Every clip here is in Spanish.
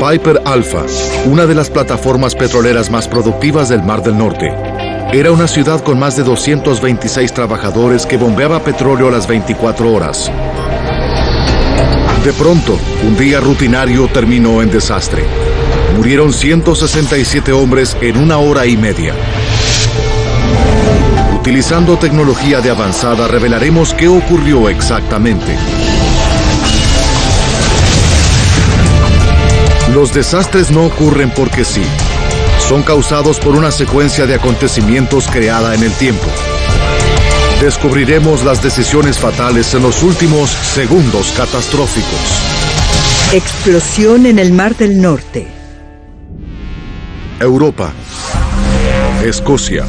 Piper Alpha, una de las plataformas petroleras más productivas del Mar del Norte. Era una ciudad con más de 226 trabajadores que bombeaba petróleo a las 24 horas. De pronto, un día rutinario terminó en desastre. Murieron 167 hombres en 1 hora y media. Utilizando tecnología de avanzada, revelaremos qué ocurrió exactamente. Los desastres no ocurren porque sí. Son causados por una secuencia de acontecimientos creada en el tiempo. Descubriremos las decisiones fatales en los últimos segundos catastróficos. Explosión en el Mar del Norte. Europa. Escocia.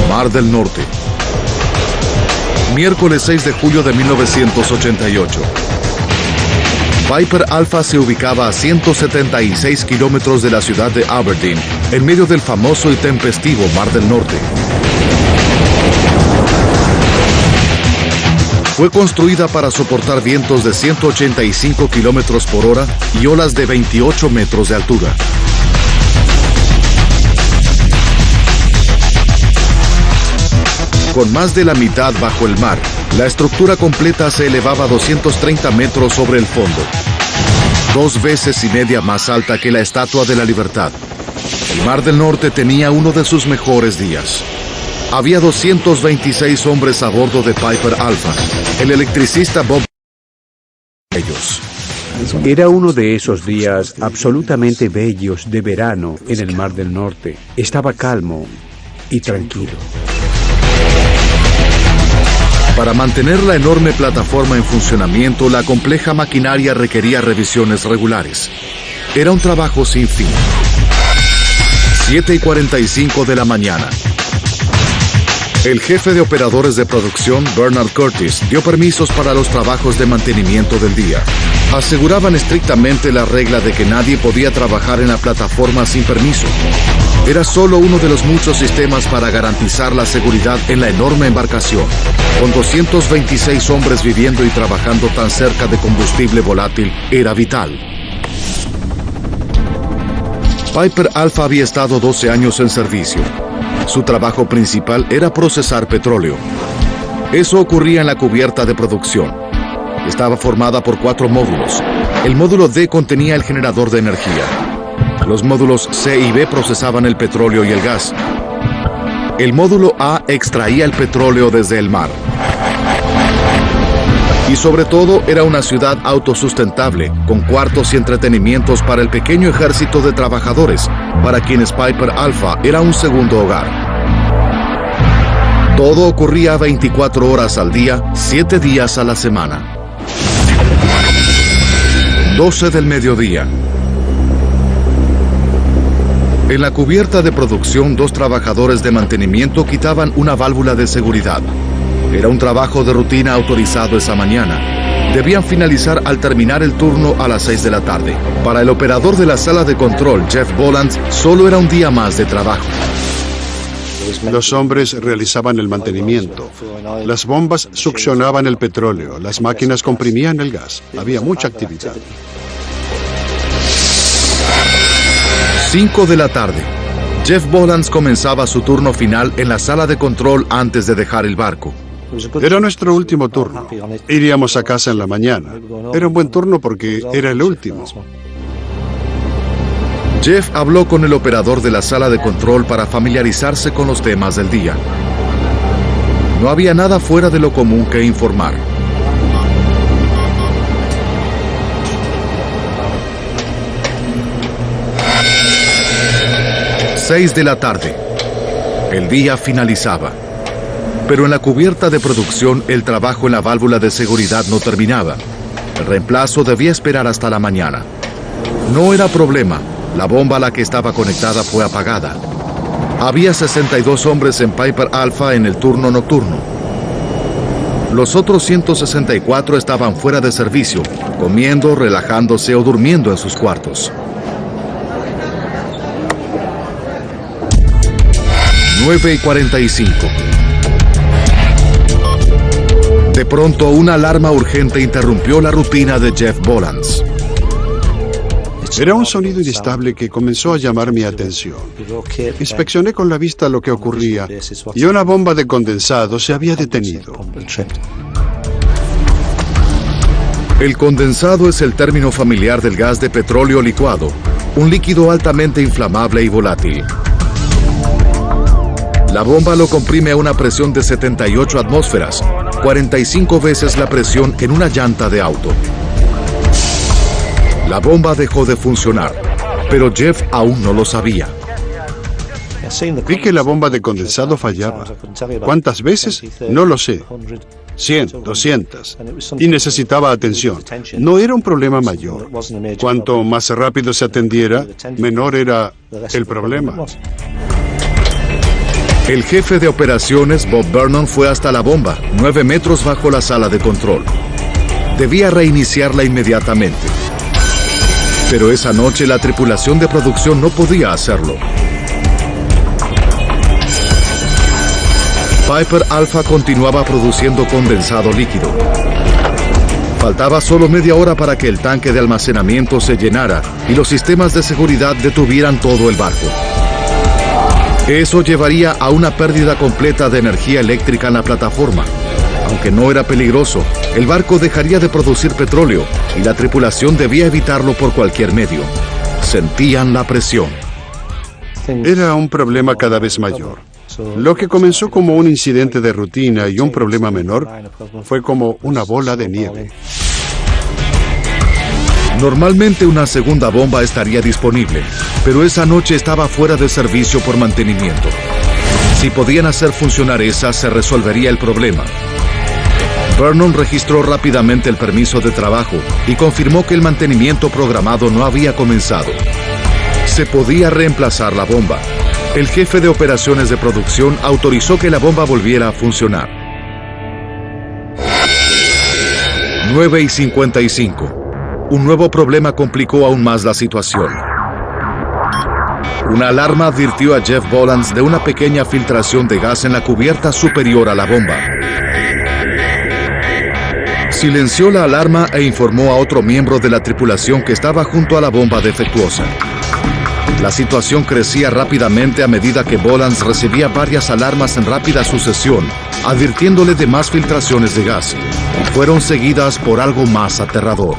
Mar del Norte. Miércoles 6 de julio de 1988. Piper Alpha se ubicaba a 176 kilómetros de la ciudad de Aberdeen, en medio del famoso y tempestivo Mar del Norte. Fue construida para soportar vientos de 185 kilómetros por hora y olas de 28 metros de altura. Con más de la mitad bajo el mar, la estructura completa se elevaba a 230 metros sobre el fondo, 2,5 veces más alta que la Estatua de la Libertad. El Mar del Norte tenía uno de sus mejores días. Había 226 hombres a bordo de Piper Alpha. El electricista Bob... ellos. Era uno de esos días absolutamente bellos de verano en el Mar del Norte. Estaba calmo y tranquilo. Para mantener la enorme plataforma en funcionamiento, la compleja maquinaria requería revisiones regulares. Era un trabajo sin fin. 7:45 de la mañana. El jefe de operadores de producción, Bernard Curtis, dio permisos para los trabajos de mantenimiento del día. Aseguraban estrictamente la regla de que nadie podía trabajar en la plataforma sin permiso. Era solo uno de los muchos sistemas para garantizar la seguridad en la enorme embarcación. Con 226 hombres viviendo y trabajando tan cerca de combustible volátil, era vital. Piper Alpha había estado 12 años en servicio. Su trabajo principal era procesar petróleo. Eso ocurría en la cubierta de producción. Estaba formada por 4 módulos. El módulo D contenía el generador de energía. Los módulos C y B procesaban el petróleo y el gas. El módulo A extraía el petróleo desde el mar. Y sobre todo, era una ciudad autosustentable, con cuartos y entretenimientos para el pequeño ejército de trabajadores, para quienes Piper Alpha era un segundo hogar. Todo ocurría 24 horas al día, 7 días a la semana. 12 del mediodía. En la cubierta de producción, 2 trabajadores de mantenimiento quitaban una válvula de seguridad. Era un trabajo de rutina autorizado esa mañana. Debían finalizar al terminar el turno a las 6 de la tarde. Para el operador de la sala de control, Jeff Boland, solo era un día más de trabajo. Los hombres realizaban el mantenimiento. Las bombas succionaban el petróleo. Las máquinas comprimían el gas. Había mucha actividad. 5 de la tarde. Jeff Boland comenzaba su turno final en la sala de control antes de dejar el barco. Era nuestro último turno. Iríamos a casa en la mañana. Era un buen turno porque era el último. Jeff habló con el operador de la sala de control para familiarizarse con los temas del día. No había nada fuera de lo común que informar. Seis de la tarde. El día finalizaba. Pero en la cubierta de producción, el trabajo en la válvula de seguridad no terminaba. El reemplazo debía esperar hasta la mañana. No era problema. La bomba a la que estaba conectada fue apagada. Había 62 hombres en Piper Alpha en el turno nocturno. Los otros 164 estaban fuera de servicio, comiendo, relajándose o durmiendo en sus cuartos. 9:45. De pronto, una alarma urgente interrumpió la rutina de Jeff Boland. Era un sonido inestable que comenzó a llamar mi atención. Inspeccioné con la vista lo que ocurría y una bomba de condensado se había detenido. El condensado es el término familiar del gas de petróleo licuado, un líquido altamente inflamable y volátil. La bomba lo comprime a una presión de 78 atmósferas, 45 veces la presión en una llanta de auto. La bomba dejó de funcionar, pero Jeff aún no lo sabía. Vi que la bomba de condensado fallaba. ¿Cuántas veces? No lo sé. 100, 200. Y necesitaba atención. No era un problema mayor. Cuanto más rápido se atendiera, menor era el problema. El jefe de operaciones, Bob Vernon, fue hasta la bomba, 9 metros bajo la sala de control. Debía reiniciarla inmediatamente. Pero esa noche la tripulación de producción no podía hacerlo. Piper Alpha continuaba produciendo condensado líquido. Faltaba solo media hora para que el tanque de almacenamiento se llenara y los sistemas de seguridad detuvieran todo el barco. Eso llevaría a una pérdida completa de energía eléctrica en la plataforma. Aunque no era peligroso, el barco dejaría de producir petróleo y la tripulación debía evitarlo por cualquier medio. Sentían la presión. Era un problema cada vez mayor. Lo que comenzó como un incidente de rutina y un problema menor fue como una bola de nieve. Normalmente una segunda bomba estaría disponible, pero esa noche estaba fuera de servicio por mantenimiento. Si podían hacer funcionar esa, se resolvería el problema. Vernon registró rápidamente el permiso de trabajo y confirmó que el mantenimiento programado no había comenzado. Se podía reemplazar la bomba. El jefe de operaciones de producción autorizó que la bomba volviera a funcionar. 9:55. Un nuevo problema complicó aún más la situación. Una alarma advirtió a Jeff Bolans de una pequeña filtración de gas en la cubierta superior a la bomba. Silenció la alarma e informó a otro miembro de la tripulación que estaba junto a la bomba defectuosa. La situación crecía rápidamente a medida que Bolans recibía varias alarmas en rápida sucesión, advirtiéndole de más filtraciones de gas. Fueron seguidas por algo más aterrador.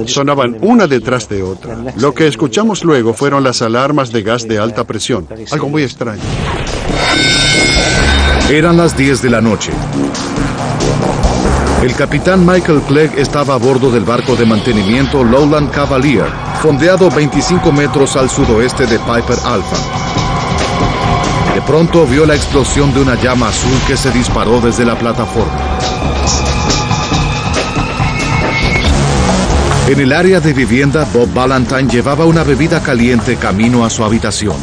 Sonaban una detrás de otra. Lo que escuchamos luego fueron las alarmas de gas de alta presión. Algo muy extraño. Eran las 10 de la noche. El capitán Michael Clegg estaba a bordo del barco de mantenimiento Lowland Cavalier, fondeado 25 metros al sudoeste de Piper Alpha. De pronto vio la explosión de una llama azul que se disparó desde la plataforma. En el área de vivienda, Bob Valentine llevaba una bebida caliente camino a su habitación.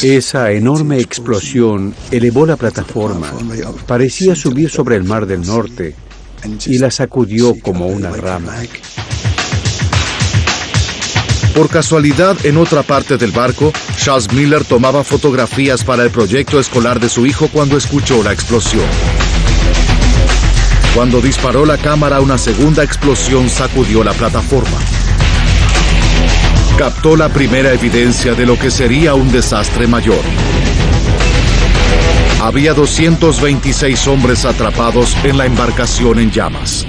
Esa enorme explosión elevó la plataforma. Parecía subir sobre el Mar del Norte y la sacudió como una rama. Por casualidad, en otra parte del barco, Charles Miller tomaba fotografías para el proyecto escolar de su hijo cuando escuchó la explosión. Cuando disparó la cámara, una segunda explosión sacudió la plataforma. Captó la primera evidencia de lo que sería un desastre mayor. Había 226 hombres atrapados en la embarcación en llamas.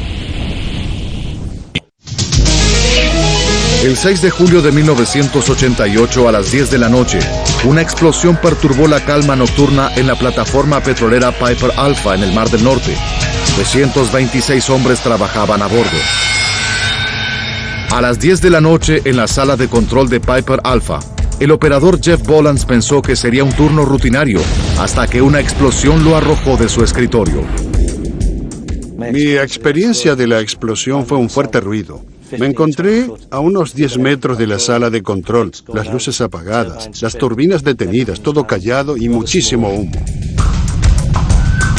El 6 de julio de 1988 a las 10 de la noche, una explosión perturbó la calma nocturna en la plataforma petrolera Piper Alpha en el Mar del Norte. 226 hombres trabajaban a bordo. A las 10 de la noche, en la sala de control de Piper Alpha, el operador Jeff Bolans pensó que sería un turno rutinario, hasta que una explosión lo arrojó de su escritorio. Mi experiencia de la explosión fue un fuerte ruido. Me encontré a unos 10 metros de la sala de control, las luces apagadas, las turbinas detenidas, todo callado y muchísimo humo.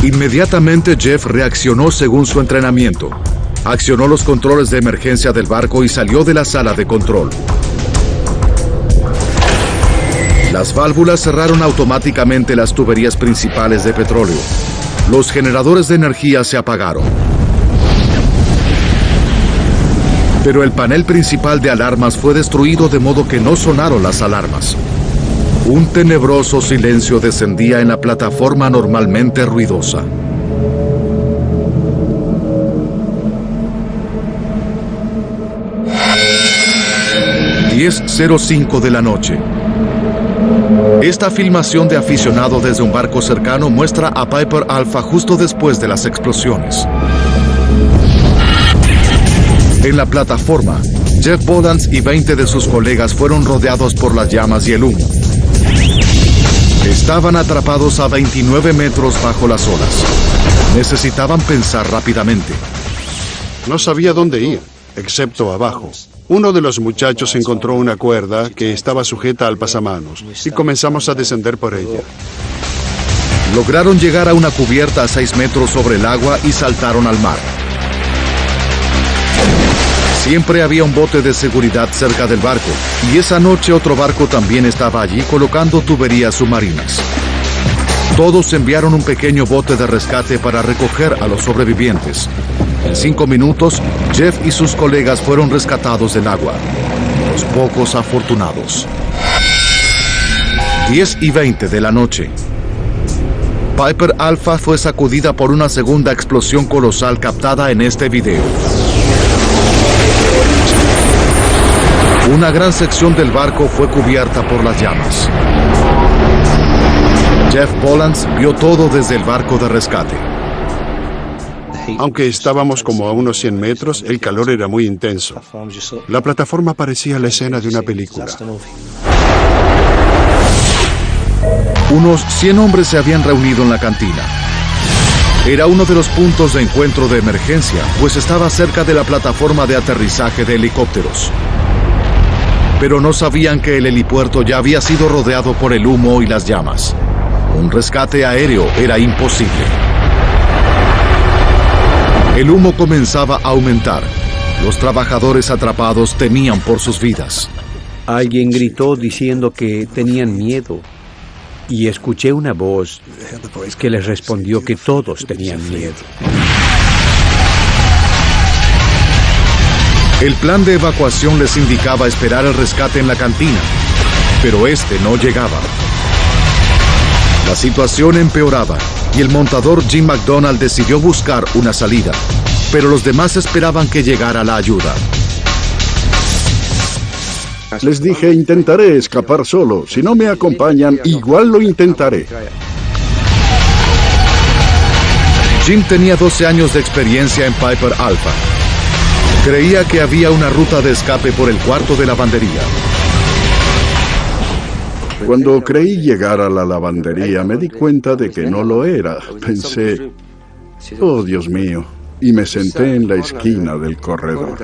Inmediatamente Jeff reaccionó según su entrenamiento. Accionó los controles de emergencia del barco y salió de la sala de control. Las válvulas cerraron automáticamente las tuberías principales de petróleo. Los generadores de energía se apagaron. Pero el panel principal de alarmas fue destruido de modo que no sonaron las alarmas. Un tenebroso silencio descendía en la plataforma normalmente ruidosa. 10:05 de la noche. Esta filmación de aficionado desde un barco cercano muestra a Piper Alpha justo después de las explosiones. En la plataforma, Jeff Bolland y 20 de sus colegas fueron rodeados por las llamas y el humo. Estaban atrapados a 29 metros bajo las olas. Necesitaban pensar rápidamente. No sabía dónde ir, excepto abajo. Uno de los muchachos encontró una cuerda que estaba sujeta al pasamanos y comenzamos a descender por ella. Lograron llegar a una cubierta a 6 metros sobre el agua y saltaron al mar. Siempre había un bote de seguridad cerca del barco, y esa noche otro barco también estaba allí colocando tuberías submarinas. Todos enviaron un pequeño bote de rescate para recoger a los sobrevivientes. En 5 minutos, Jeff y sus colegas fueron rescatados del agua. Los pocos afortunados. 10:20 de la noche. Piper Alpha fue sacudida por una segunda explosión colosal captada en este video. Una gran sección del barco fue cubierta por las llamas. Jeff Bolland vio todo desde el barco de rescate. Aunque estábamos como a unos 100 metros, el calor era muy intenso. La plataforma parecía la escena de una película. Unos 100 hombres se habían reunido en la cantina. Era uno de los puntos de encuentro de emergencia, pues estaba cerca de la plataforma de aterrizaje de helicópteros. Pero no sabían que el helipuerto ya había sido rodeado por el humo y las llamas. Un rescate aéreo era imposible. El humo comenzaba a aumentar. Los trabajadores atrapados temían por sus vidas. Alguien gritó diciendo que tenían miedo. Y escuché una voz que les respondió que todos tenían miedo. El plan de evacuación les indicaba esperar el rescate en la cantina, pero este no llegaba. La situación empeoraba y el montador Jim McDonald decidió buscar una salida, pero los demás esperaban que llegara la ayuda. Les dije, intentaré escapar solo. Si no me acompañan, igual lo intentaré. Jim tenía 12 años de experiencia en Piper Alpha. Creía que había una ruta de escape por el cuarto de lavandería. Cuando creí llegar a la lavandería, me di cuenta de que no lo era. Pensé, oh Dios mío, y me senté en la esquina del corredor.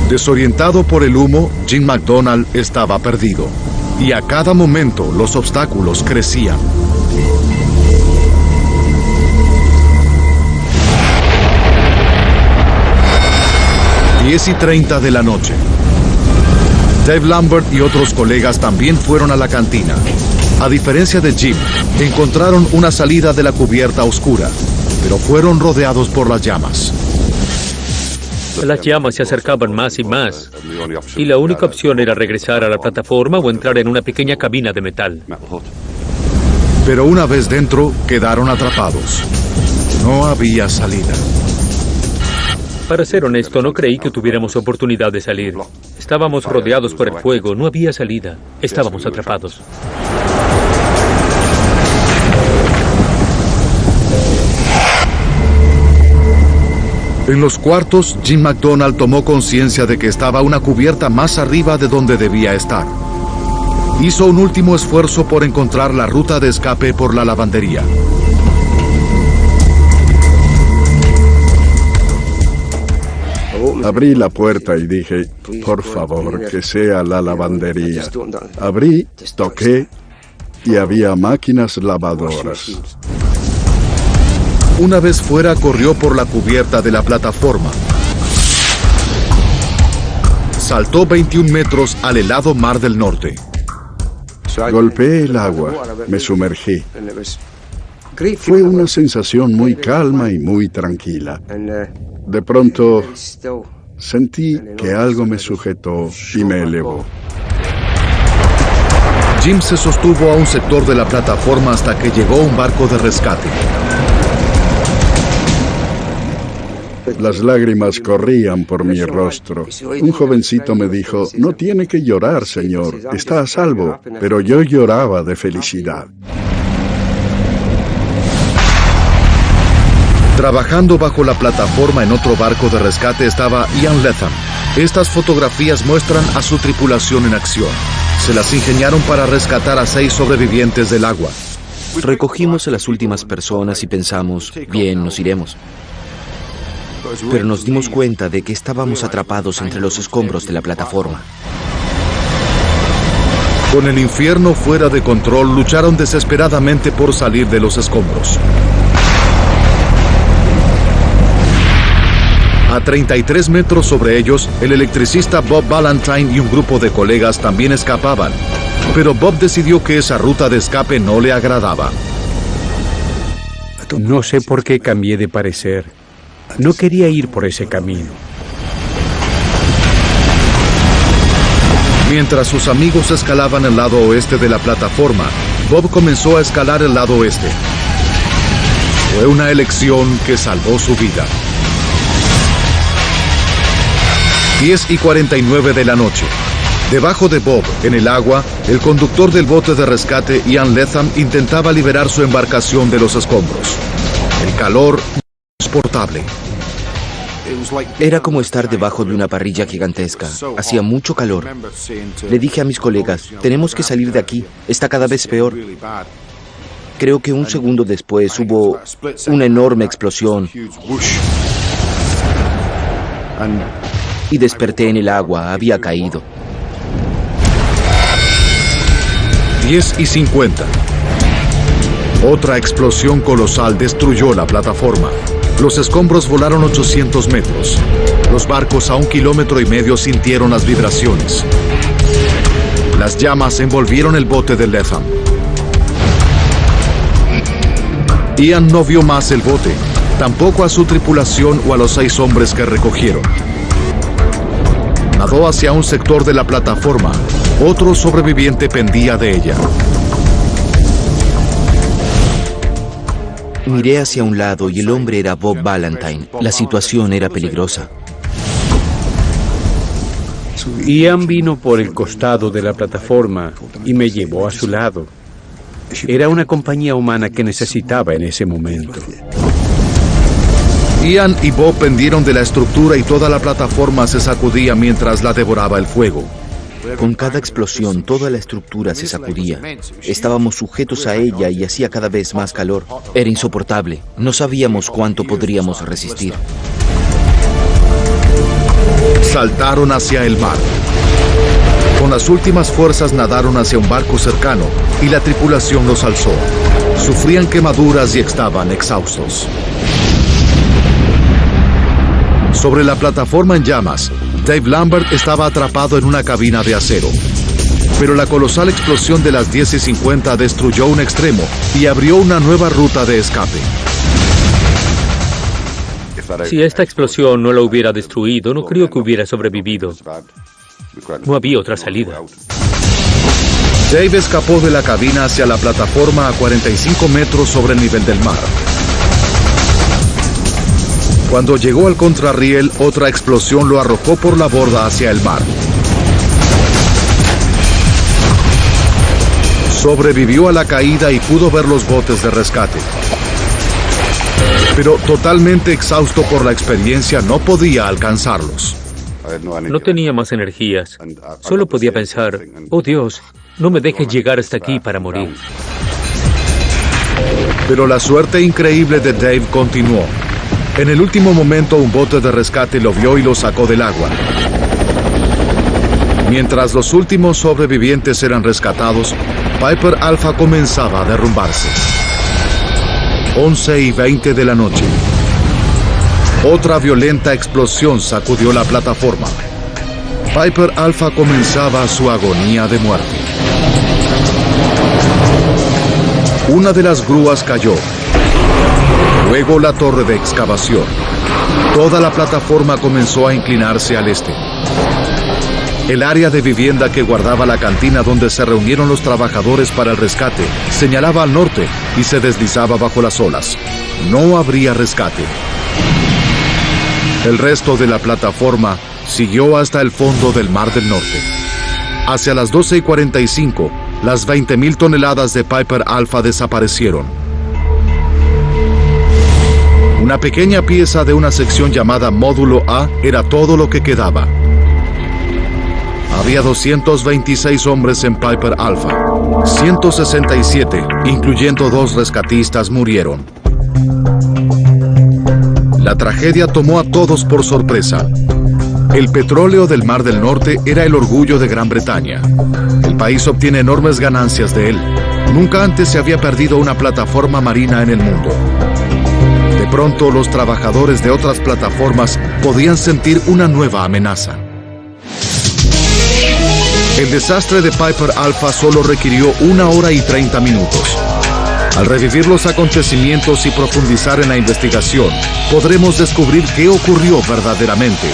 Desorientado por el humo, Jim McDonald estaba perdido. Y a cada momento los obstáculos crecían. Diez y 30 de la noche. Dave Lambert y otros colegas también fueron a la cantina. A diferencia de Jim, encontraron una salida de la cubierta oscura, pero fueron rodeados por las llamas. Las llamas se acercaban más y más, y la única opción era regresar a la plataforma o entrar en una pequeña cabina de metal. Pero una vez dentro, quedaron atrapados. No había salida. Para ser honesto, no creí que tuviéramos oportunidad de salir. Estábamos rodeados por el fuego, no había salida. Estábamos atrapados. En los cuartos, Jim McDonald tomó conciencia de que estaba una cubierta más arriba de donde debía estar. Hizo un último esfuerzo por encontrar la ruta de escape por la lavandería. Abrí la puerta y dije, por favor, que sea la lavandería. Abrí, toqué y había máquinas lavadoras. Una vez fuera, corrió por la cubierta de la plataforma. Saltó 21 metros al helado Mar del Norte. Golpeé el agua, me sumergí. Fue una sensación muy calma y muy tranquila. De pronto, sentí que algo me sujetó y me elevó. Jim se sostuvo a un sector de la plataforma hasta que llegó un barco de rescate. Las lágrimas corrían por mi rostro. Un jovencito me dijo, no tiene que llorar, señor, está a salvo. Pero yo lloraba de felicidad. Trabajando bajo la plataforma en otro barco de rescate estaba Ian Latham. Estas fotografías muestran a su tripulación en acción. Se las ingeniaron para rescatar a 6 sobrevivientes del agua. Recogimos a las últimas personas y pensamos, bien, nos iremos. Pero nos dimos cuenta de que estábamos atrapados entre los escombros de la plataforma. Con el infierno fuera de control, lucharon desesperadamente por salir de los escombros. A 33 metros sobre ellos, el electricista Bob Valentine y un grupo de colegas también escapaban. Pero Bob decidió que esa ruta de escape no le agradaba. No sé por qué cambié de parecer. No quería ir por ese camino. Mientras sus amigos escalaban el lado oeste de la plataforma, Bob comenzó a escalar el lado oeste. Fue una elección que salvó su vida. 10:49 de la noche. Debajo de Bob, en el agua, el conductor del bote de rescate, Ian Latham, intentaba liberar su embarcación de los escombros. El calor insoportable. Era como estar debajo de una parrilla gigantesca. Hacía mucho calor. Le dije a mis colegas, tenemos que salir de aquí, está cada vez peor. Creo que un segundo después hubo una enorme explosión. Y desperté en el agua, había caído. 10:50. Otra explosión colosal destruyó la plataforma. Los escombros volaron 800 metros. Los barcos a 1,5 kilómetros sintieron las vibraciones. Las llamas envolvieron el bote de Latham. Ian no vio más el bote, tampoco a su tripulación o a los 6 hombres que recogieron. Nadó hacia un sector de la plataforma. Otro sobreviviente pendía de ella. Miré hacia un lado y el hombre era Bob Valentine. La situación era peligrosa. Ian vino por el costado de la plataforma y me llevó a su lado. Era una compañía humana que necesitaba en ese momento. Ian y Bob pendieron de la estructura y toda la plataforma se sacudía mientras la devoraba el fuego. Con cada explosión, toda la estructura se sacudía. Estábamos sujetos a ella y hacía cada vez más calor. Era insoportable. No sabíamos cuánto podríamos resistir. Saltaron hacia el mar. Con las últimas fuerzas nadaron hacia un barco cercano y la tripulación los alzó. Sufrían quemaduras y estaban exhaustos. Sobre la plataforma en llamas, Dave Lambert estaba atrapado en una cabina de acero. Pero la colosal explosión de las 10:50 destruyó un extremo y abrió una nueva ruta de escape. Si esta explosión no lo hubiera destruido, no creo que hubiera sobrevivido. No había otra salida. Dave escapó de la cabina hacia la plataforma a 45 metros sobre el nivel del mar. Cuando llegó al contrarriel, otra explosión lo arrojó por la borda hacia el mar. Sobrevivió a la caída y pudo ver los botes de rescate. Pero totalmente exhausto por la experiencia, no podía alcanzarlos. No tenía más energías. Solo podía pensar, oh Dios, no me dejes llegar hasta aquí para morir. Pero la suerte increíble de Dave continuó. En el último momento, un bote de rescate lo vio y lo sacó del agua. Mientras los últimos sobrevivientes eran rescatados, Piper Alpha comenzaba a derrumbarse. 11:20 de la noche. Otra violenta explosión sacudió la plataforma. Piper Alpha comenzaba su agonía de muerte. Una de las grúas cayó. Luego la torre de excavación. Toda la plataforma comenzó a inclinarse al este. El área de vivienda que guardaba la cantina donde se reunieron los trabajadores para el rescate señalaba al norte y se deslizaba bajo las olas. No habría rescate. El resto de la plataforma siguió hasta el fondo del Mar del Norte. Hacia las 12:45, las 20.000 toneladas de Piper Alpha desaparecieron. Una pequeña pieza de una sección llamada Módulo A era todo lo que quedaba. Había 226 hombres en Piper Alpha. 167, incluyendo 2 rescatistas, murieron. La tragedia tomó a todos por sorpresa. El petróleo del Mar del Norte era el orgullo de Gran Bretaña. El país obtiene enormes ganancias de él. Nunca antes se había perdido una plataforma marina en el mundo. De pronto, los trabajadores de otras plataformas podían sentir una nueva amenaza. El desastre de Piper Alpha solo requirió 1 hora y 30 minutos. Al revivir los acontecimientos y profundizar en la investigación, podremos descubrir qué ocurrió verdaderamente.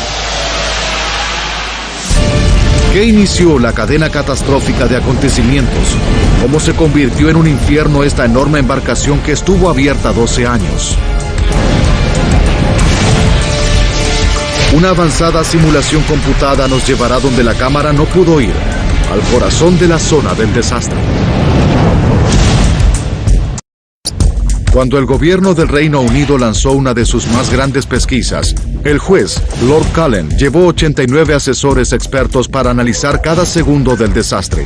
¿Qué inició la cadena catastrófica de acontecimientos? ¿Cómo se convirtió en un infierno esta enorme embarcación que estuvo abierta 12 años? Una avanzada simulación computada nos llevará donde la cámara no pudo ir, al corazón de la zona del desastre. Cuando el gobierno del Reino Unido lanzó una de sus más grandes pesquisas, el juez, Lord Cullen, llevó 89 asesores expertos para analizar cada segundo del desastre.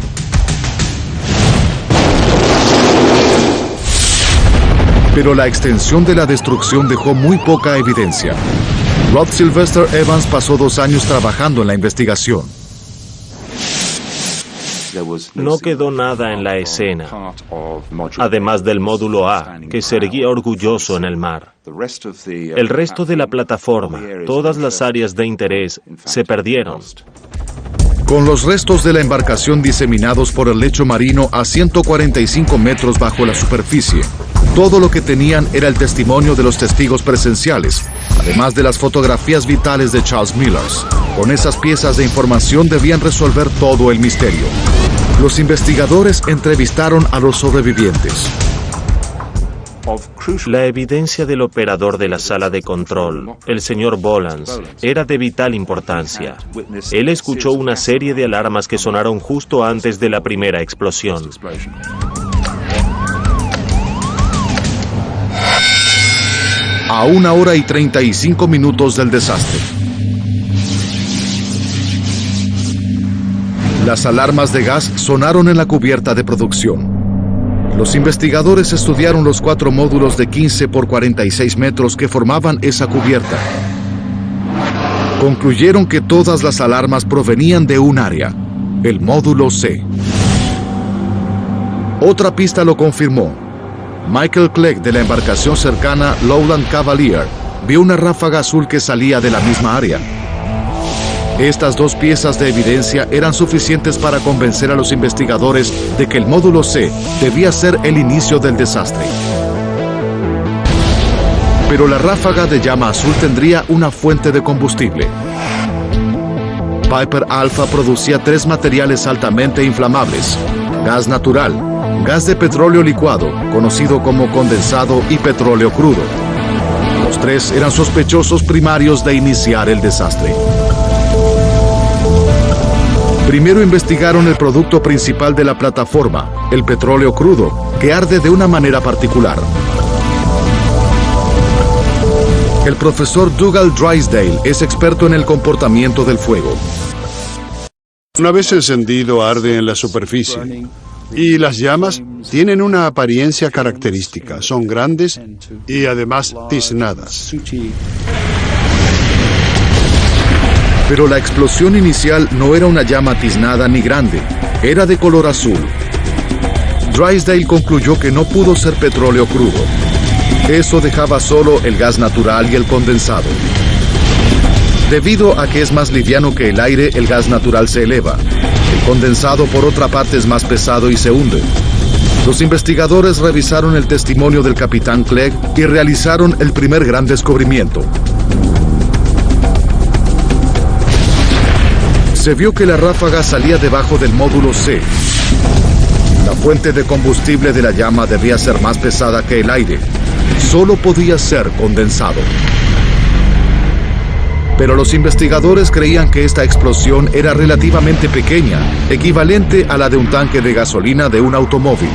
Pero la extensión de la destrucción dejó muy poca evidencia. Rod Sylvester Evans pasó 2 años trabajando en la investigación. No quedó nada en la escena, además del módulo A, que se erguía orgulloso en el mar. El resto de la plataforma, todas las áreas de interés, se perdieron. Con los restos de la embarcación diseminados por el lecho marino a 145 metros bajo la superficie, todo lo que tenían era el testimonio de los testigos presenciales, además de las fotografías vitales de Charles Millers. Con esas piezas de información debían resolver todo el misterio. Los investigadores entrevistaron a los sobrevivientes. La evidencia del operador de la sala de control, el señor Bolans, era de vital importancia. Él escuchó una serie de alarmas que sonaron justo antes de la primera explosión. A 1 hora y 35 minutos del desastre. Las alarmas de gas sonaron en la cubierta de producción. Los investigadores estudiaron los 4 módulos de 15 por 46 metros que formaban esa cubierta. Concluyeron que todas las alarmas provenían de un área, el módulo C. Otra pista lo confirmó. Michael Clegg, de la embarcación cercana Lowland Cavalier, vio una ráfaga azul que salía de la misma área. Estas 2 piezas de evidencia eran suficientes para convencer a los investigadores de que el módulo C debía ser el inicio del desastre. Pero la ráfaga de llama azul tendría una fuente de combustible. Piper Alpha producía 3 materiales altamente inflamables: gas natural, gas de petróleo licuado, conocido como condensado, y petróleo crudo. Los 3 eran sospechosos primarios de iniciar el desastre. Primero investigaron el producto principal de la plataforma, el petróleo crudo, que arde de una manera particular. El profesor Dougal Drysdale es experto en el comportamiento del fuego. Una vez encendido, arde en la superficie. Y las llamas tienen una apariencia característica. Son grandes y además tiznadas. Pero la explosión inicial no era una llama tiznada ni grande, era de color azul. Drysdale concluyó que no pudo ser petróleo crudo. Eso dejaba solo el gas natural y el condensado. Debido a que es más liviano que el aire, el gas natural se eleva. El condensado, por otra parte, es más pesado y se hunde. Los investigadores revisaron el testimonio del capitán Clegg y realizaron el primer gran descubrimiento. se vio que la ráfaga salía debajo del módulo C. La fuente de combustible de la llama debía ser más pesada que el aire. Solo podía ser condensado. Pero los investigadores creían que esta explosión era relativamente pequeña, equivalente a la de un tanque de gasolina de un automóvil.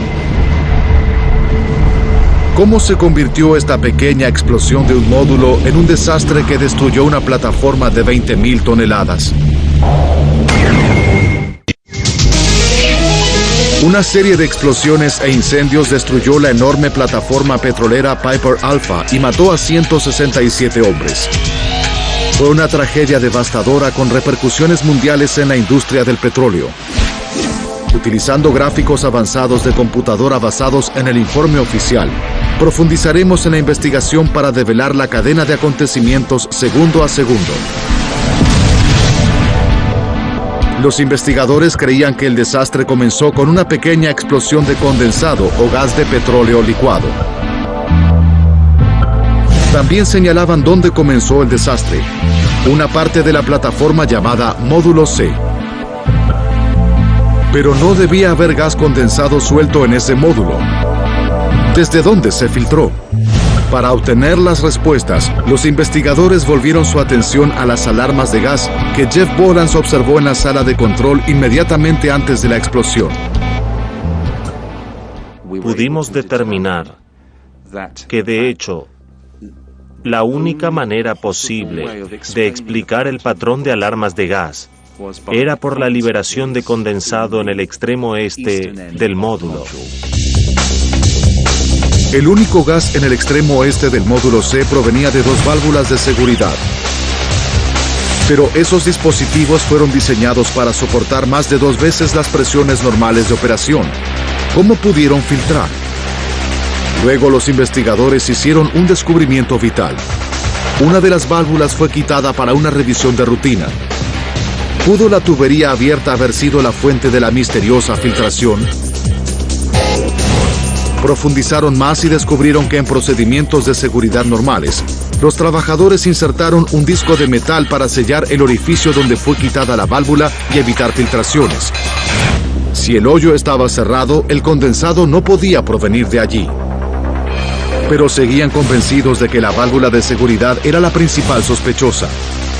¿Cómo se convirtió esta pequeña explosión de un módulo en un desastre que destruyó una plataforma de 20.000 toneladas? Una serie de explosiones e incendios destruyó la enorme plataforma petrolera Piper Alpha y mató a 167 hombres. Fue una tragedia devastadora con repercusiones mundiales en la industria del petróleo. Utilizando gráficos avanzados de computadora basados en el informe oficial, profundizaremos en la investigación para develar la cadena de acontecimientos segundo a segundo. Los investigadores creían que el desastre comenzó con una pequeña explosión de condensado o gas de petróleo licuado. También señalaban dónde comenzó el desastre, una parte de la plataforma llamada Módulo C. Pero no debía haber gas condensado suelto en ese módulo. ¿Desde dónde se filtró? Para obtener las respuestas, los investigadores volvieron su atención a las alarmas de gas que Jeff Bolans observó en la sala de control inmediatamente antes de la explosión. Pudimos determinar que, de hecho, la única manera posible de explicar el patrón de alarmas de gas era por la liberación de condensado en el extremo este del módulo. El único gas en el extremo oeste del módulo C provenía de dos válvulas de seguridad. Pero esos dispositivos fueron diseñados para soportar más de 2 veces las presiones normales de operación. ¿Cómo pudieron filtrar? Luego los investigadores hicieron un descubrimiento vital. Una de las válvulas fue quitada para una revisión de rutina. ¿Pudo la tubería abierta haber sido la fuente de la misteriosa filtración? Profundizaron más y descubrieron que en procedimientos de seguridad normales, los trabajadores insertaron un disco de metal para sellar el orificio donde fue quitada la válvula y evitar filtraciones. Si el hoyo estaba cerrado, el condensado no podía provenir de allí. Pero seguían convencidos de que la válvula de seguridad era la principal sospechosa.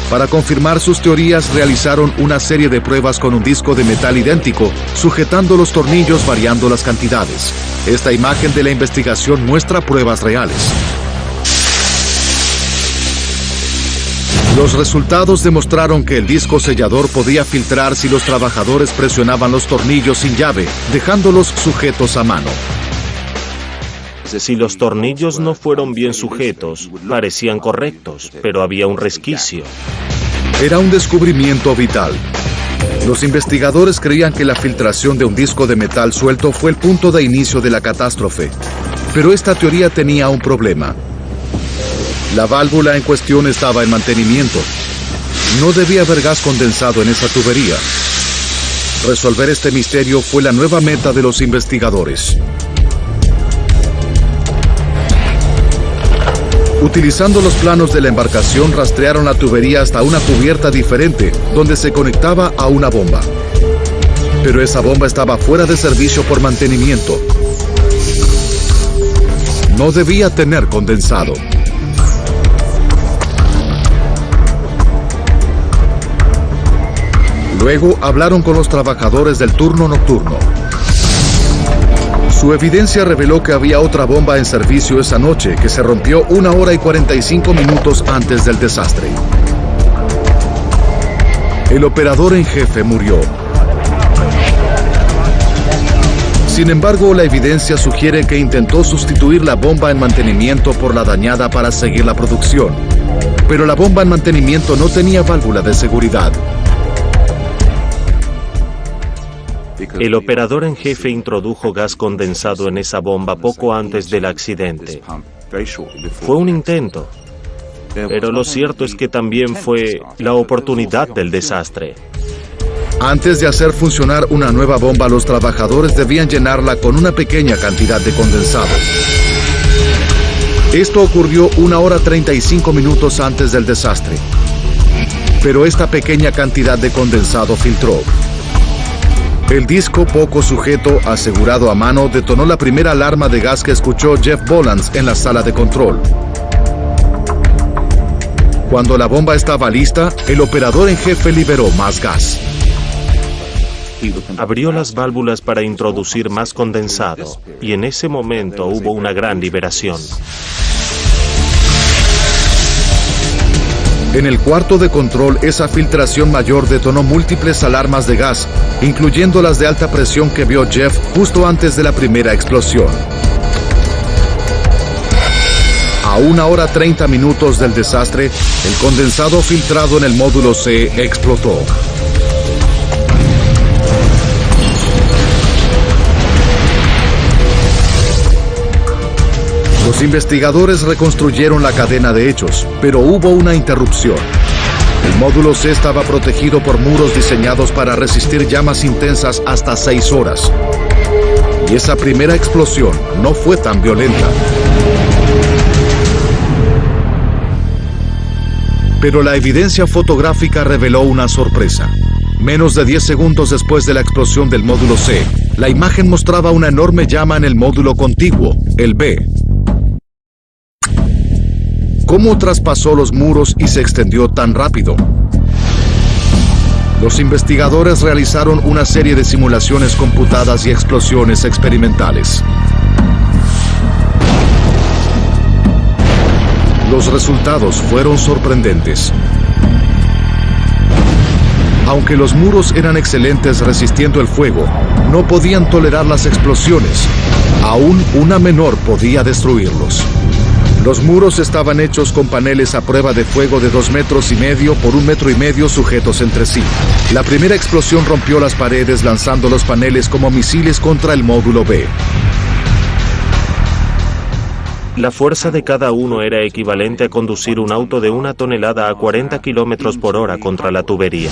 Para confirmar sus teorías, realizaron una serie de pruebas con un disco de metal idéntico, sujetando los tornillos variando las cantidades. Esta imagen de la investigación muestra pruebas reales. Los resultados demostraron que el disco sellador podía filtrar si los trabajadores presionaban los tornillos sin llave, dejándolos sujetos a mano. Si los tornillos no fueron bien sujetos, parecían correctos, pero había un resquicio. Era un descubrimiento vital. Los investigadores creían que la filtración de un disco de metal suelto fue el punto de inicio de la catástrofe. Pero esta teoría tenía un problema. La válvula en cuestión estaba en mantenimiento. No debía haber gas condensado en esa tubería. Resolver este misterio fue la nueva meta de los investigadores. Utilizando los planos de la embarcación, rastrearon la tubería hasta una cubierta diferente, donde se conectaba a una bomba. Pero esa bomba estaba fuera de servicio por mantenimiento. No debía tener condensado. Luego hablaron con los trabajadores del turno nocturno. Su evidencia reveló que había otra bomba en servicio esa noche que se rompió 1 hora y 45 minutos antes del desastre. El operador en jefe murió. Sin embargo, la evidencia sugiere que intentó sustituir la bomba en mantenimiento por la dañada para seguir la producción. Pero la bomba en mantenimiento no tenía válvula de seguridad. El operador en jefe introdujo gas condensado en esa bomba poco antes del accidente. Fue un intento, pero lo cierto es que también fue la oportunidad del desastre. Antes de hacer funcionar una nueva bomba, los trabajadores debían llenarla con una pequeña cantidad de condensado. Esto ocurrió 1 hora 35 minutos antes del desastre. pero esta pequeña cantidad de condensado filtró. El disco poco sujeto, asegurado a mano, detonó la primera alarma de gas que escuchó Jeff Bolans en la sala de control. Cuando la bomba estaba lista, el operador en jefe liberó más gas. Abrió las válvulas para introducir más condensado, y en ese momento hubo una gran liberación. En el cuarto de control, esa filtración mayor detonó múltiples alarmas de gas, incluyendo las de alta presión que vio Jeff justo antes de la primera explosión. A 1:30 del desastre, el condensado filtrado en el módulo C explotó. Los investigadores reconstruyeron la cadena de hechos, pero hubo una interrupción. El módulo C estaba protegido por muros diseñados para resistir llamas intensas hasta 6 horas. Y esa primera explosión no fue tan violenta. Pero la evidencia fotográfica reveló una sorpresa. Menos de 10 segundos después de la explosión del módulo C, la imagen mostraba una enorme llama en el módulo contiguo, el B. ¿Cómo traspasó los muros y se extendió tan rápido? Los investigadores realizaron una serie de simulaciones computadas y explosiones experimentales. Los resultados fueron sorprendentes. Aunque los muros eran excelentes resistiendo el fuego, no podían tolerar las explosiones. Aún una menor podía destruirlos. Los muros estaban hechos con paneles a prueba de fuego de 2,5 metros por 1,5 metros sujetos entre sí. La primera explosión rompió las paredes lanzando los paneles como misiles contra el módulo B. La fuerza de cada uno era equivalente a conducir un auto de 1 tonelada a 40 kilómetros por hora contra la tubería.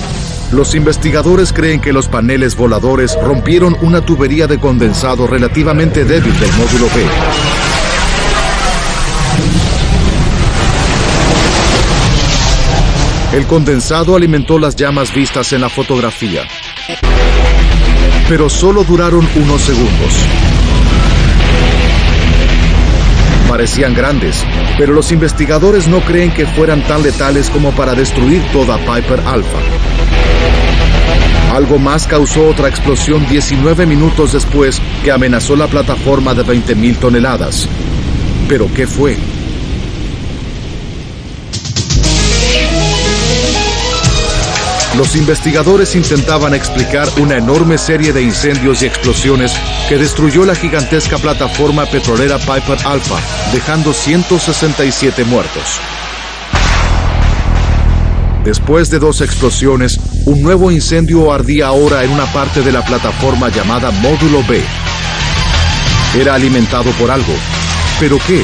Los investigadores creen que los paneles voladores rompieron una tubería de condensado relativamente débil del módulo B. El condensado alimentó las llamas vistas en la fotografía, pero solo duraron unos segundos. Parecían grandes, pero los investigadores no creen que fueran tan letales como para destruir toda Piper Alpha. Algo más causó otra explosión 19 minutos después que amenazó la plataforma de 20,000 toneladas. ¿Pero qué fue? Los investigadores intentaban explicar una enorme serie de incendios y explosiones que destruyó la gigantesca plataforma petrolera Piper Alpha, dejando 167 muertos. Después de 2 explosiones, un nuevo incendio ardía ahora en una parte de la plataforma llamada Módulo B. Era alimentado por algo. ¿Pero qué?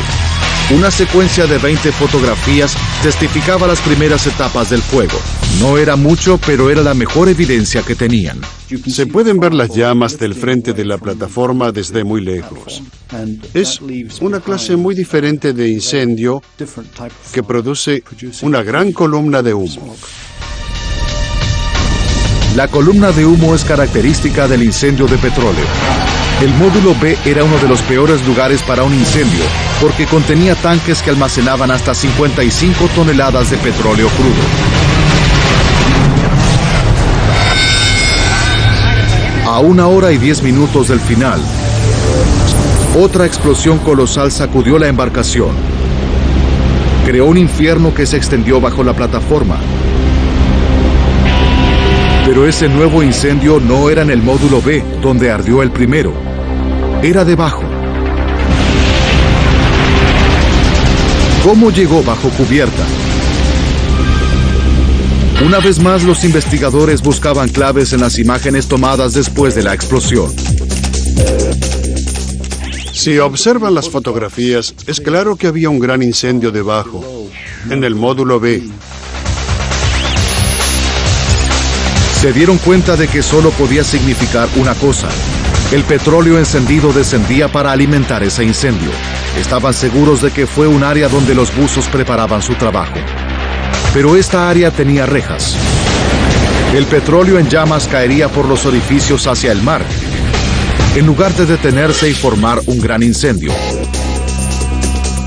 Una secuencia de 20 fotografías testificaba las primeras etapas del fuego. No era mucho, pero era la mejor evidencia que tenían. Se pueden ver las llamas del frente de la plataforma desde muy lejos. Es una clase muy diferente de incendio que produce una gran columna de humo. La columna de humo es característica del incendio de petróleo. El módulo B era uno de los peores lugares para un incendio, porque contenía tanques que almacenaban hasta 55 toneladas de petróleo crudo. A 1:10 del final, otra explosión colosal sacudió la embarcación. Creó un infierno que se extendió bajo la plataforma. Pero ese nuevo incendio no era en el módulo B, donde ardió el primero. Era debajo. ¿Cómo llegó bajo cubierta? Una vez más, los investigadores buscaban claves en las imágenes tomadas después de la explosión. Si observan las fotografías, es claro que había un gran incendio debajo, en el módulo B. Se dieron cuenta de que solo podía significar una cosa. El petróleo encendido descendía para alimentar ese incendio. Estaban seguros de que fue un área donde los buzos preparaban su trabajo. Pero esta área tenía rejas. El petróleo en llamas caería por los orificios hacia el mar, en lugar de detenerse y formar un gran incendio.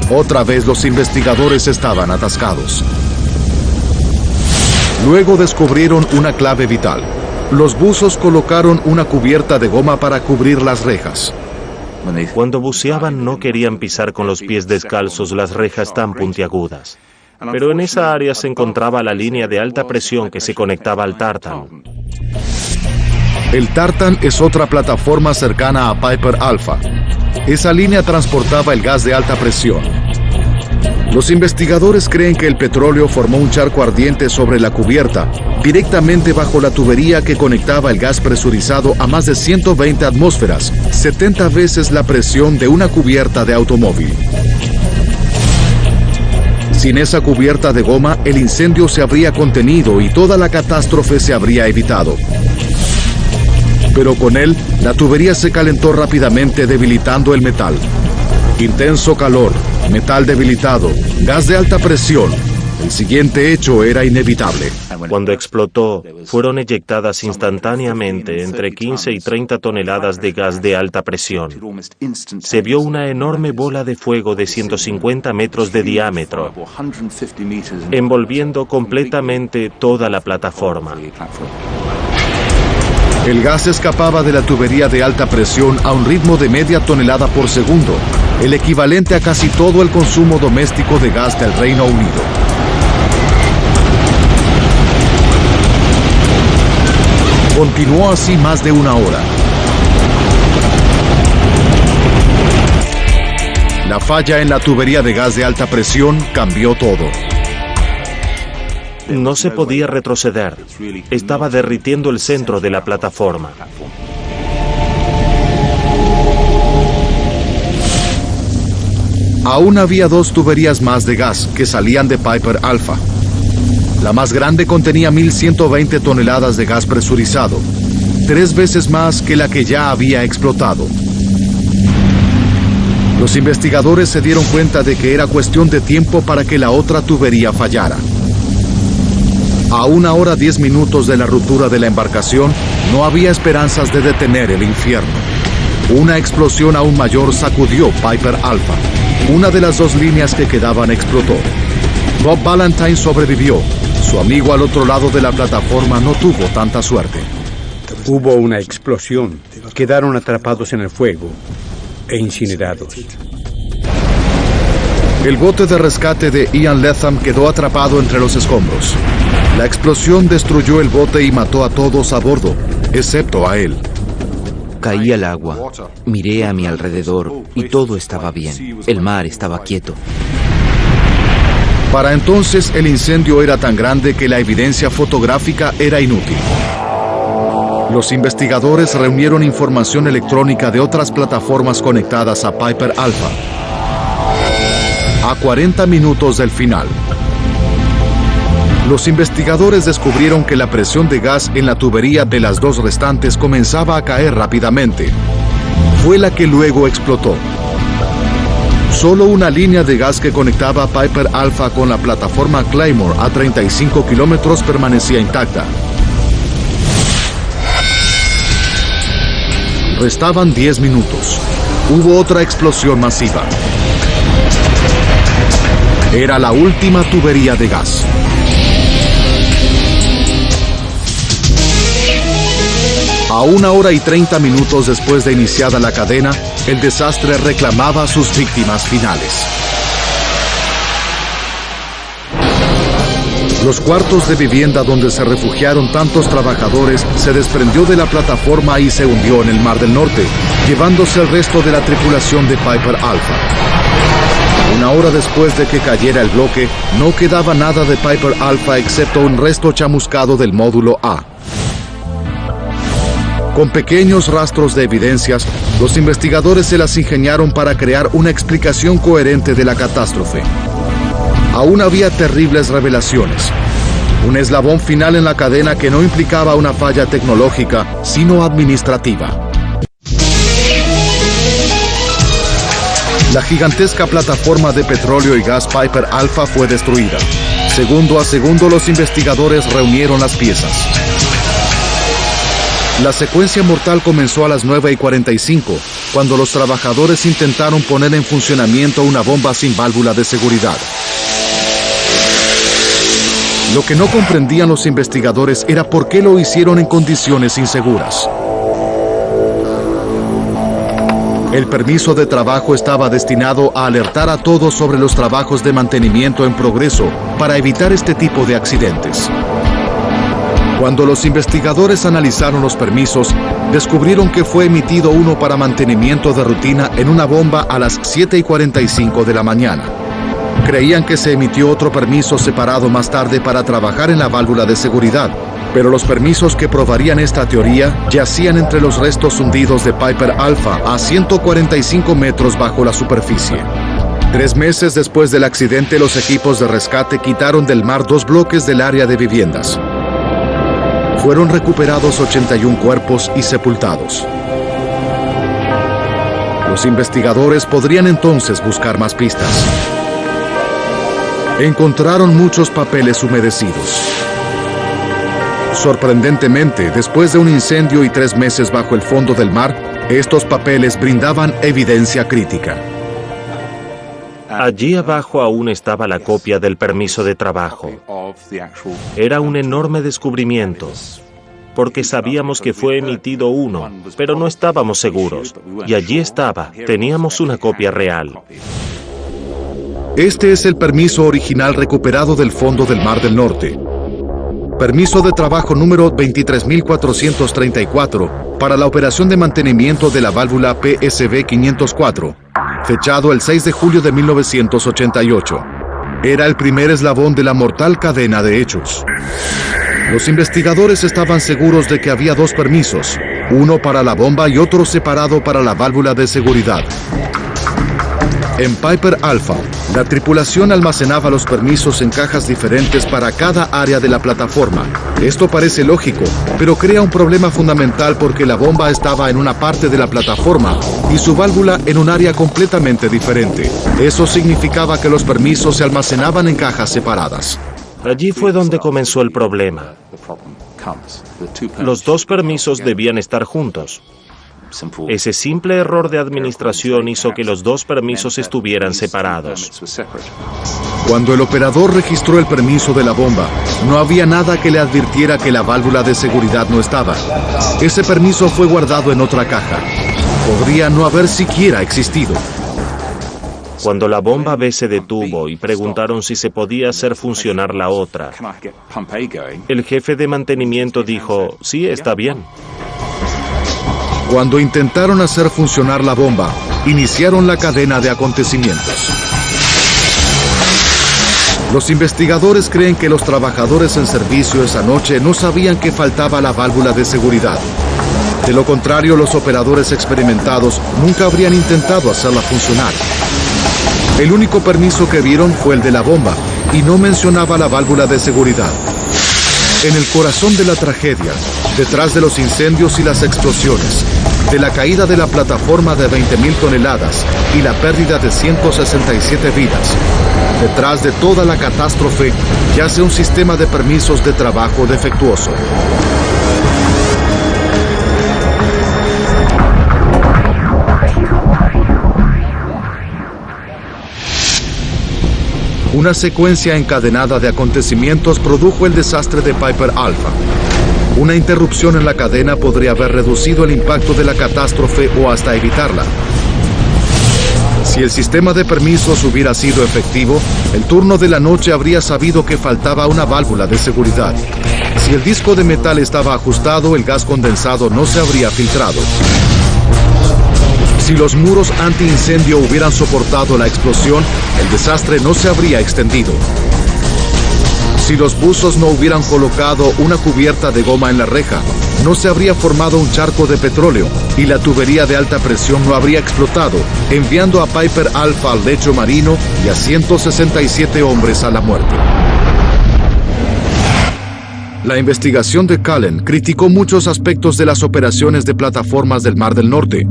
Otra vez los investigadores estaban atascados. Luego descubrieron una clave vital. Los buzos colocaron una cubierta de goma para cubrir las rejas. Cuando buceaban no querían pisar con los pies descalzos las rejas tan puntiagudas. Pero en esa área se encontraba la línea de alta presión que se conectaba al Tartan. El Tartan es otra plataforma cercana a Piper Alpha. Esa línea transportaba el gas de alta presión. Los investigadores creen que el petróleo formó un charco ardiente sobre la cubierta, directamente bajo la tubería que conectaba el gas presurizado a más de 120 atmósferas, 70 veces la presión de una cubierta de automóvil. Sin esa cubierta de goma, el incendio se habría contenido y toda la catástrofe se habría evitado. Pero con él, la tubería se calentó rápidamente, debilitando el metal. Intenso calor, metal debilitado, gas de alta presión. El siguiente hecho era inevitable. Cuando explotó, fueron eyectadas instantáneamente entre 15 y 30 toneladas de gas de alta presión. Se vio una enorme bola de fuego de 150 metros de diámetro, envolviendo completamente toda la plataforma. El gas escapaba de la tubería de alta presión a un ritmo de media tonelada por segundo, el equivalente a casi todo el consumo doméstico de gas del Reino Unido. Continuó así más de una hora. La falla en la tubería de gas de alta presión cambió todo. No se podía retroceder. Estaba derritiendo el centro de la plataforma. Aún había 2 tuberías más de gas que salían de Piper Alpha. La más grande contenía 1.120 toneladas de gas presurizado, 3 veces más que la que ya había explotado. Los investigadores se dieron cuenta de que era cuestión de tiempo para que la otra tubería fallara. A 1 hora 10 minutos de la ruptura de la embarcación, no había esperanzas de detener el infierno. Una explosión aún mayor sacudió Piper Alpha. Una de las 2 líneas que quedaban explotó. Bob Valentine sobrevivió. Su amigo al otro lado de la plataforma no tuvo tanta suerte. Hubo una explosión. Quedaron atrapados en el fuego e incinerados. El bote de rescate de Ian Latham quedó atrapado entre los escombros. La explosión destruyó el bote y mató a todos a bordo, excepto a él. Caí al agua, miré a mi alrededor y todo estaba bien. El mar estaba quieto. Para entonces el incendio era tan grande que la evidencia fotográfica era inútil. Los investigadores reunieron información electrónica de otras plataformas conectadas a Piper Alpha. A 40 minutos del final, los investigadores descubrieron que la presión de gas en la tubería de las 2 restantes comenzaba a caer rápidamente. Fue la que luego explotó. Solo una línea de gas que conectaba a Piper Alpha con la plataforma Claymore a 35 kilómetros permanecía intacta. Restaban 10 minutos. Hubo otra explosión masiva. Era la última tubería de gas. A 1 hora y 30 minutos después de iniciada la cadena, el desastre reclamaba a sus víctimas finales. Los cuartos de vivienda donde se refugiaron tantos trabajadores se desprendió de la plataforma y se hundió en el Mar del Norte, llevándose el resto de la tripulación de Piper Alpha. 1 hora después de que cayera el bloque, no quedaba nada de Piper Alpha excepto un resto chamuscado del módulo A. Con pequeños rastros de evidencias, los investigadores se las ingeniaron para crear una explicación coherente de la catástrofe. Aún había terribles revelaciones. Un eslabón final en la cadena que no implicaba una falla tecnológica, sino administrativa. La gigantesca plataforma de petróleo y gas Piper Alpha fue destruida. Segundo a segundo, los investigadores reunieron las piezas. La secuencia mortal comenzó a las 9:45, cuando los trabajadores intentaron poner en funcionamiento una bomba sin válvula de seguridad. Lo que no comprendían los investigadores era por qué lo hicieron en condiciones inseguras. El permiso de trabajo estaba destinado a alertar a todos sobre los trabajos de mantenimiento en progreso para evitar este tipo de accidentes. Cuando los investigadores analizaron los permisos, descubrieron que fue emitido uno para mantenimiento de rutina en una bomba a las 7:45 de la mañana. Creían que se emitió otro permiso separado más tarde para trabajar en la válvula de seguridad, pero los permisos que probarían esta teoría yacían entre los restos hundidos de Piper Alpha a 145 metros bajo la superficie. 3 meses después del accidente, los equipos de rescate quitaron del mar 2 bloques del área de viviendas. Fueron recuperados 81 cuerpos y sepultados. Los investigadores podrían entonces buscar más pistas. Encontraron muchos papeles humedecidos. Sorprendentemente, después de un incendio y 3 meses bajo el fondo del mar, estos papeles brindaban evidencia crítica. Allí abajo aún estaba la copia del permiso de trabajo. Era un enorme descubrimiento, porque sabíamos que fue emitido uno, pero no estábamos seguros. Y allí estaba, teníamos una copia real. Este es el permiso original recuperado del fondo del Mar del Norte. Permiso de trabajo número 23.434 para la operación de mantenimiento de la válvula PSV 504, fechado el 6 de julio de 1988. Era el primer eslabón de la mortal cadena de hechos. Los investigadores estaban seguros de que había 2 permisos, uno para la bomba y otro separado para la válvula de seguridad. En Piper Alpha, la tripulación almacenaba los permisos en cajas diferentes para cada área de la plataforma. Esto parece lógico, pero crea un problema fundamental porque la bomba estaba en una parte de la plataforma y su válvula en un área completamente diferente. Eso significaba que los permisos se almacenaban en cajas separadas. Allí fue donde comenzó el problema. Los 2 permisos debían estar juntos. Ese simple error de administración hizo que los 2 permisos estuvieran separados. Cuando el operador registró el permiso de la bomba, no había nada que le advirtiera que la válvula de seguridad no estaba. Ese permiso fue guardado en otra caja. Podría no haber siquiera existido. Cuando la bomba B se detuvo y preguntaron si se podía hacer funcionar la otra, el jefe de mantenimiento dijo, sí, está bien. Cuando intentaron hacer funcionar la bomba, iniciaron la cadena de acontecimientos. Los investigadores creen que los trabajadores en servicio esa noche no sabían que faltaba la válvula de seguridad. De lo contrario, los operadores experimentados nunca habrían intentado hacerla funcionar. El único permiso que vieron fue el de la bomba y no mencionaba la válvula de seguridad. En el corazón de la tragedia, detrás de los incendios y las explosiones, de la caída de la plataforma de 20.000 toneladas y la pérdida de 167 vidas, detrás de toda la catástrofe yace un sistema de permisos de trabajo defectuoso. Una secuencia encadenada de acontecimientos produjo el desastre de Piper Alpha. Una interrupción en la cadena podría haber reducido el impacto de la catástrofe o hasta evitarla. Si el sistema de permisos hubiera sido efectivo, el turno de la noche habría sabido que faltaba una válvula de seguridad. Si el disco de metal estaba ajustado, el gas condensado no se habría filtrado. Si los muros antiincendio hubieran soportado la explosión, el desastre no se habría extendido. Si los buzos no hubieran colocado una cubierta de goma en la reja, no se habría formado un charco de petróleo y la tubería de alta presión no habría explotado, enviando a Piper Alpha al lecho marino y a 167 hombres a la muerte. La investigación de Cullen criticó muchos aspectos de las operaciones de plataformas del Mar del Norte.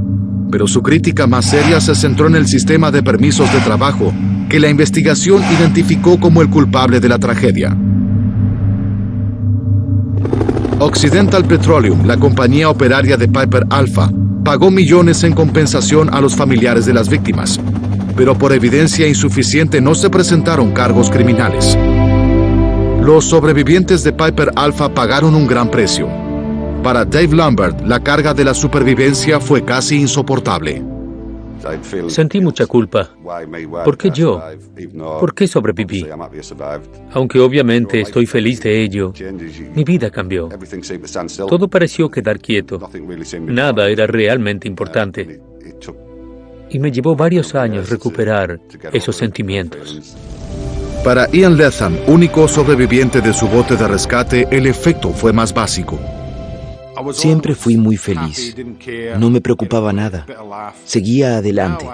Pero su crítica más seria se centró en el sistema de permisos de trabajo, que la investigación identificó como el culpable de la tragedia. Occidental Petroleum, la compañía operaria de Piper Alpha, pagó millones en compensación a los familiares de las víctimas, pero por evidencia insuficiente no se presentaron cargos criminales. Los sobrevivientes de Piper Alpha pagaron un gran precio. Para Dave Lambert, la carga de la supervivencia fue casi insoportable. Sentí mucha culpa. ¿Por qué yo? ¿Por qué sobreviví? Aunque obviamente estoy feliz de ello, mi vida cambió. Todo pareció quedar quieto. Nada era realmente importante. Y me llevó varios años recuperar esos sentimientos. Para Ian Latham, único sobreviviente de su bote de rescate, el efecto fue más básico. Siempre fui muy feliz. No me preocupaba nada. Seguía adelante.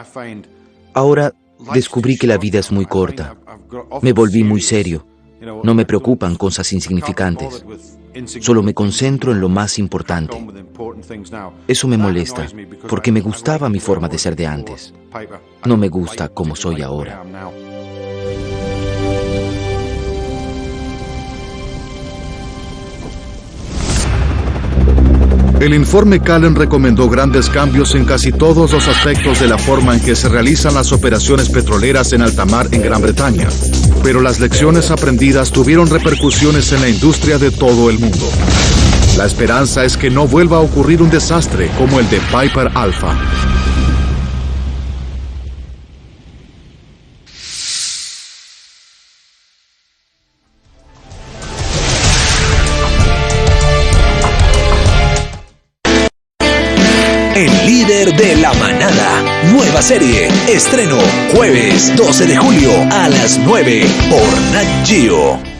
Ahora descubrí que la vida es muy corta. Me volví muy serio. No me preocupan cosas insignificantes. Solo me concentro en lo más importante. Eso me molesta, porque me gustaba mi forma de ser de antes. No me gusta como soy ahora. El informe Callen recomendó grandes cambios en casi todos los aspectos de la forma en que se realizan las operaciones petroleras en alta mar en Gran Bretaña, pero las lecciones aprendidas tuvieron repercusiones en la industria de todo el mundo. La esperanza es que no vuelva a ocurrir un desastre como el de Piper Alpha. El líder de la manada. Nueva serie. Estreno jueves 12 de julio a las 9 por Nat Geo.